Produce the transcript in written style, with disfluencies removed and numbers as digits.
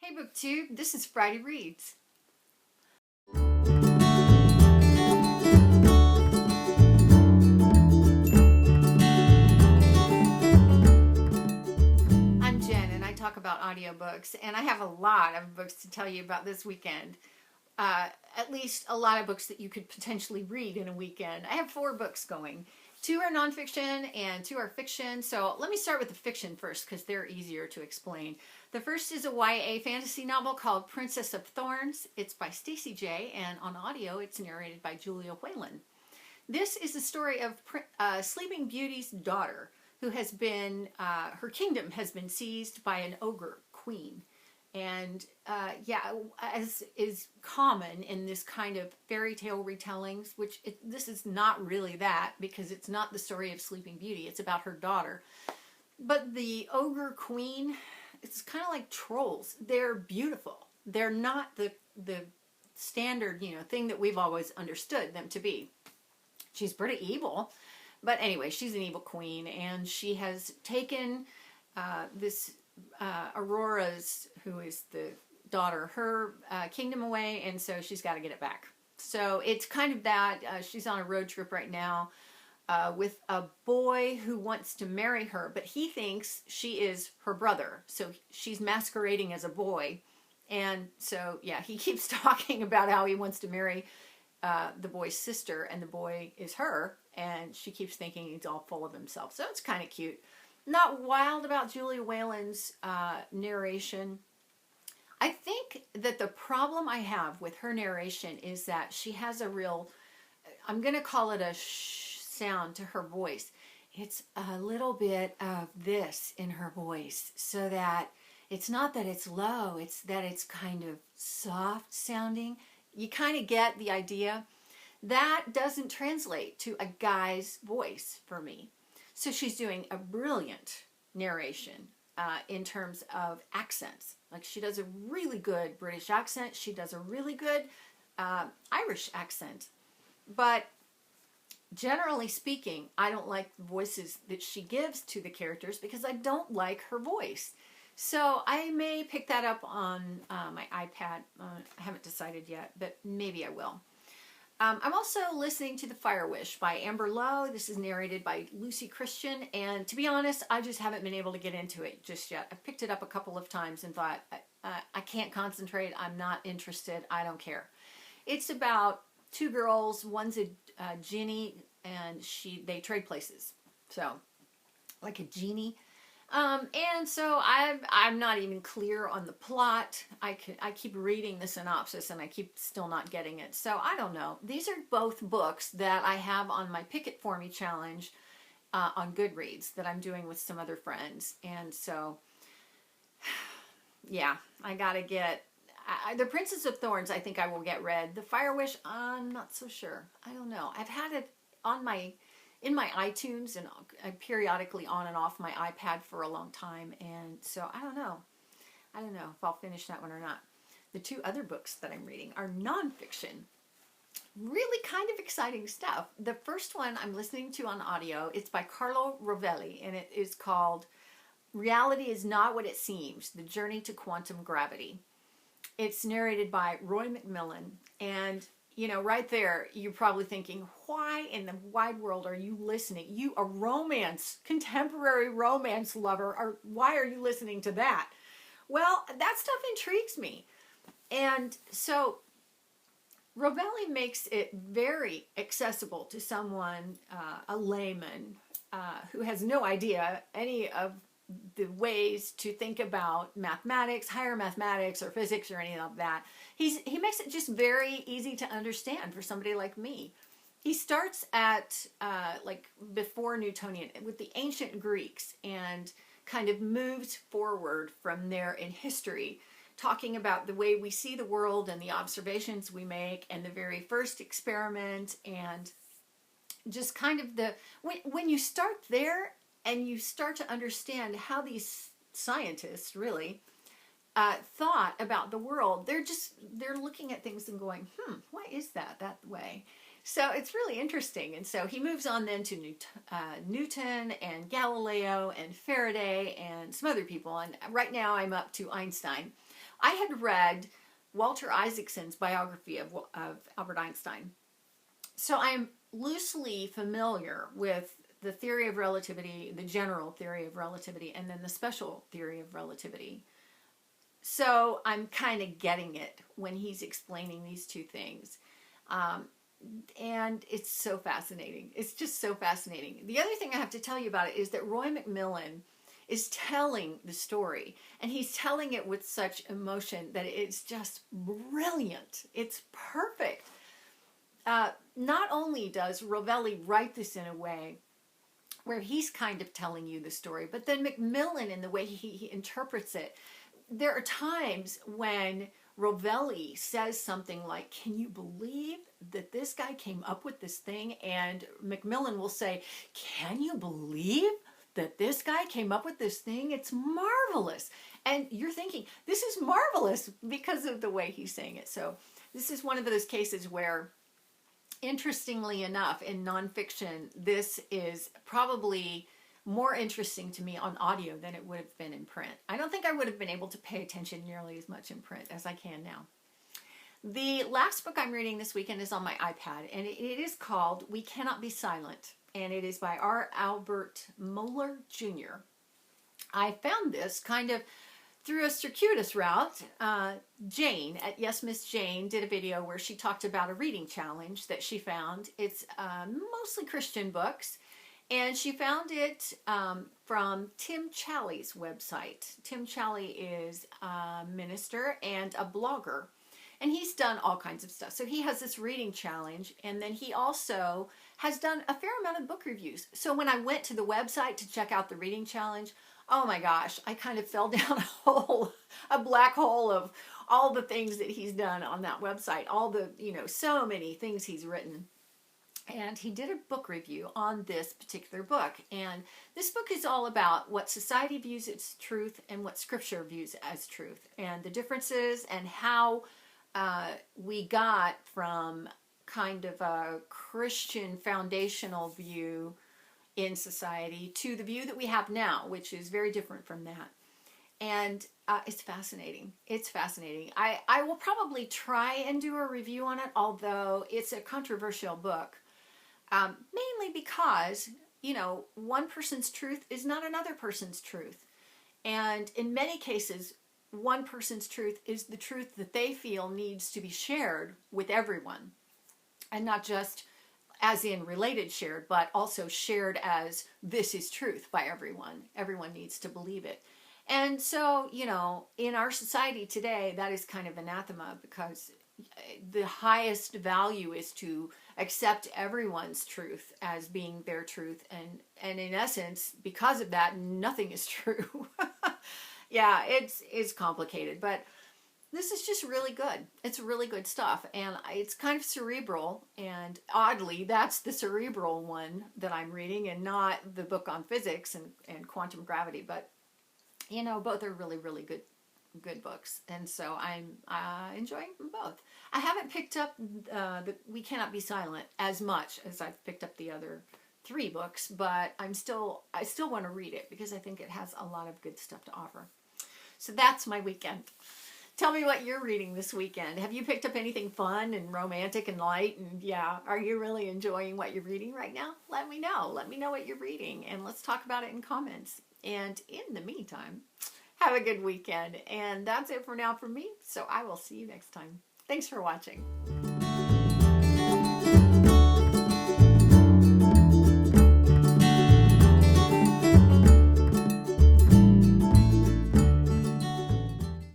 Hey BookTube, this is Friday Reads. I'm Jen and I talk about audiobooks, and I have a lot of books to tell you about this weekend. At least a lot of books that you could potentially read in a weekend. I have 4 books going. 2 are nonfiction and 2 are fiction. So let me start with the fiction first because they're easier to explain. The first is a YA fantasy novel called Princess of Thorns. It's by Stacey J, and on audio it's narrated by Julia Whalen. This is the story of Sleeping Beauty's daughter, who has been, her kingdom has been seized by an ogre queen. And as is common in this kind of fairy tale retellings, this is not really that, because it's not the story of Sleeping Beauty, it's about her daughter. But the ogre queen, it's kind of like trolls. They're beautiful. They're not the standard, thing that we've always understood them to be. She's pretty evil, but anyway, she's an evil queen, and she has taken this Aurora's, who is the daughter, her kingdom away, and so she's got to get it back. So it's kind of that. She's on a road trip right now with a boy who wants to marry her, but he thinks she is her brother, so she's masquerading as a boy. And so, yeah, he keeps talking about how he wants to marry the boy's sister, and the boy is her, and she keeps thinking he's all full of himself. So it's kind of cute. Not wild about Julia Whalen's narration. I think that the problem I have with her narration is that she has a real, I'm going to call it a sh sound to her voice. It's a little bit of this in her voice, so that it's not that it's low, it's that it's kind of soft sounding. You kind of get the idea. That doesn't translate to a guy's voice for me. So she's doing a brilliant narration in terms of accents. Like, she does a really good British accent. She does a really good Irish accent. But generally speaking, I don't like the voices that she gives to the characters because I don't like her voice. So I may pick that up on my iPad. I haven't decided yet, but maybe I will. I'm also listening to The Fire Wish by Amber Lough. This is narrated by Lucy Christian, and to be honest, I just haven't been able to get into it just yet. I picked it up a couple of times and thought, I can't concentrate, I'm not interested, I don't care. It's about 2 girls, one's a genie, and they trade places. So, like a genie. And so I'm not even clear on the plot. I keep reading the synopsis and I keep still not getting it. So I don't know. These are both books that I have on my Pick It For Me challenge on Goodreads that I'm doing with some other friends. And so, yeah, I gotta get... The Princess of Thorns, I think I will get read. The Fire Wish, I'm not so sure. I don't know. I've had it on in my iTunes and periodically on and off my iPad for a long time, and so I don't know if I'll finish that one or not. The 2 other books that I'm reading are nonfiction. Really kind of exciting stuff. The first one I'm listening to on audio, it's by Carlo Rovelli, and it is called Reality Is Not What It Seems, The Journey to Quantum Gravity. It's narrated by Roy McMillian, and right there, you're probably thinking, why in the wide world are you listening? You, a contemporary romance lover, why are you listening to that? Well, that stuff intrigues me. And so, Rovelli makes it very accessible to someone, a layman, who has no idea any of the ways to think about mathematics, higher mathematics or physics or any of that. He makes it just very easy to understand for somebody like me. He starts at like before Newtonian with the ancient Greeks and kind of moves forward from there in history, talking about the way we see the world and the observations we make and the very first experiment, and just kind of when you start there and you start to understand how these scientists really thought about the world, they're looking at things and going, why is that way? So it's really interesting. And so he moves on then to Newton and Galileo and Faraday and some other people. And right now I'm up to Einstein. I had read Walter Isaacson's biography of Albert Einstein. So I'm loosely familiar with the theory of relativity, the general theory of relativity, and then the special theory of relativity. So I'm kind of getting it when he's explaining these two things. And it's so fascinating. It's just so fascinating. The other thing I have to tell you about it is that Roy McMillian is telling the story, and he's telling it with such emotion that it's just brilliant. It's perfect. Not only does Rovelli write this in a way where he's kind of telling you the story, but then McMillian, in the way he interprets it, there are times when Rovelli says something like, "Can you believe that this guy came up with this thing?" And McMillian will say, "Can you believe that this guy came up with this thing? It's marvelous." And you're thinking, this is marvelous because of the way he's saying it. So this is one of those cases where, interestingly enough, in nonfiction, this is probably more interesting to me on audio than it would have been in print. I don't think I would have been able to pay attention nearly as much in print as I can now. The last book I'm reading this weekend is on my iPad, and it is called We Cannot Be Silent, and it is by R. Albert Mohler Jr. I found this kind of through a circuitous route. Jane at Yes Miss Jane did a video where she talked about a reading challenge that she found. It's mostly Christian books, and she found it from Tim Challies' website. Tim Challie is a minister and a blogger, and he's done all kinds of stuff. So he has this reading challenge, and then he also has done a fair amount of book reviews. So when I went to the website to check out the reading challenge, oh my gosh, I kind of fell down a black hole of all the things that he's done on that website, all the, so many things he's written. And he did a book review on this particular book. And this book is all about what society views as truth and what Scripture views as truth, and the differences, and how we got from kind of a Christian foundational view in society to the view that we have now, which is very different from that. And it's fascinating. It's fascinating. I will probably try and do a review on it, although it's a controversial book. Mainly because, one person's truth is not another person's truth. And in many cases, one person's truth is the truth that they feel needs to be shared with everyone. And not just as in related shared, but also shared as this is truth by everyone. Everyone needs to believe it. And so, in our society today, that is kind of anathema, because the highest value is to accept everyone's truth as being their truth. And in essence, because of that, nothing is true. Yeah, it's complicated, but this is just really good. It's really good stuff, and it's kind of cerebral, and oddly, that's the cerebral one that I'm reading, and not the book on physics and quantum gravity, but, both are really, really good books, and so I'm enjoying them both. I haven't picked up the We Cannot Be Silent as much as I've picked up the other 3 books, but I still want to read it because I think it has a lot of good stuff to offer. So that's my weekend. Tell me what you're reading this weekend. Have you picked up anything fun and romantic and light? And are you really enjoying what you're reading right now? Let me know. Let me know what you're reading, and let's talk about it in comments. And in the meantime, have a good weekend. And that's it for now from me. So I will see you next time. Thanks for watching.